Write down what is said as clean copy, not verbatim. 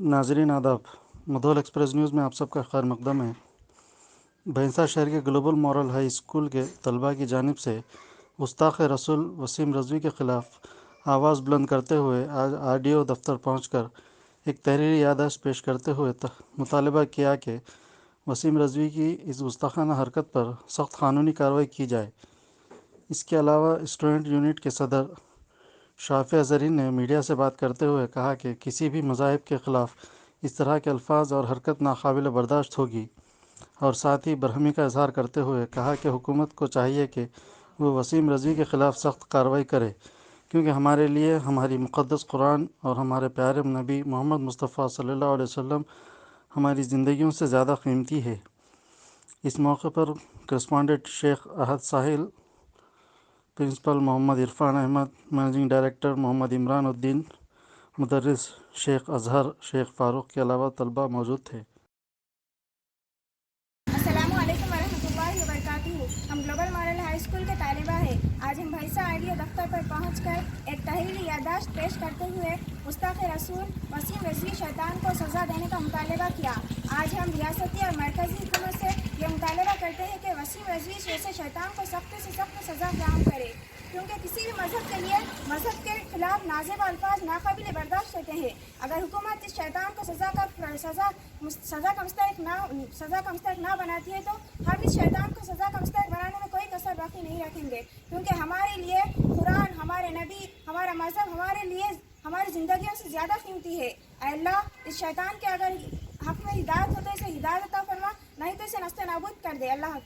ناظرین آداب، مدھول express news میں آپ سب کا خیر مقدم ہے۔ بھینسا شہر کے گلوبل مورل ہائی اسکول کے طلباء کی جانب سے گستاخ رسول وسیم رضوی کے خلاف آواز بلند کرتے ہوئے آج RDO دفتر پہنچ کر ایک تحریری یادداشت پیش کرتے ہوئے مطالبہ کیا کہ وسیم رضوی کی اس گستاخانہ حرکت پر سخت قانونی کارروائی کی جائے۔ اس کے علاوہ اسٹوڈنٹ یونٹ کے صدر شافع اظہری نے میڈیا سے بات کرتے ہوئے کہا کہ کسی بھی مذاہب کے خلاف اس طرح کے الفاظ اور حرکت ناقابل برداشت ہوگی، اور ساتھ ہی برہمی کا اظہار کرتے ہوئے کہا کہ حکومت کو چاہیے کہ وہ وسیم رضوی کے خلاف سخت کارروائی کرے، کیونکہ ہمارے لیے ہماری مقدس قرآن اور ہمارے پیارے نبی محمد مصطفیٰ صلی اللہ علیہ وسلم ہماری زندگیوں سے زیادہ قیمتی ہے۔ اس موقع پر کرسپونڈنٹ شیخ احد ساحل، پرنسپل محمد عرفان احمد، منیجنگ ڈائریکٹر محمد عمران الدین، مدرس شیخ اظہر، شیخ فاروق کے علاوہ طلباء موجود تھے۔ السلام علیکم ورحمۃ اللہ وبرکاتہ۔ ہم گلوبل مورل ہائی اسکول کے طالبہ ہیں۔ آج ہم بھینسا RDO دفتر پر پہنچ کر ایک تحریری یادداشت پیش کرتے ہوئے گستاخ رسول وسیم رضوی شیطان کو سزا دینے کا مطالبہ کیا۔ آج ہم ریاستی اور مرکزی حکومت سے یہ مطالبہ کرتے ہیں کہ وسیم رضوی جیسے شیطان کو سخت سے سخت سزا فراہم کرے، کیونکہ کسی بھی مذہب کے لیے مذہب کے خلاف نازیبا الفاظ ناقابل برداشت ہوتے ہیں۔ اگر حکومت اس شیطان کو سزا کا مستحق نہ بناتی ہے تو ہم اس شیطان کو سزا کا مستحق بنانے میں کوئی کسر باقی نہیں رکھیں گے، کیونکہ ہمارے لیے قرآن، ہمارے نبی، ہمارا مذہب ہمارے لیے ہماری زندگیوں سے زیادہ قیمتی ہے۔ اے اللہ، اس شیطان کے اگر حق میں ہدایت ہو تو اسے ہدایت عطا فرما، نہیں تو اسے نست نابود کر دے۔ اللہ حافظ۔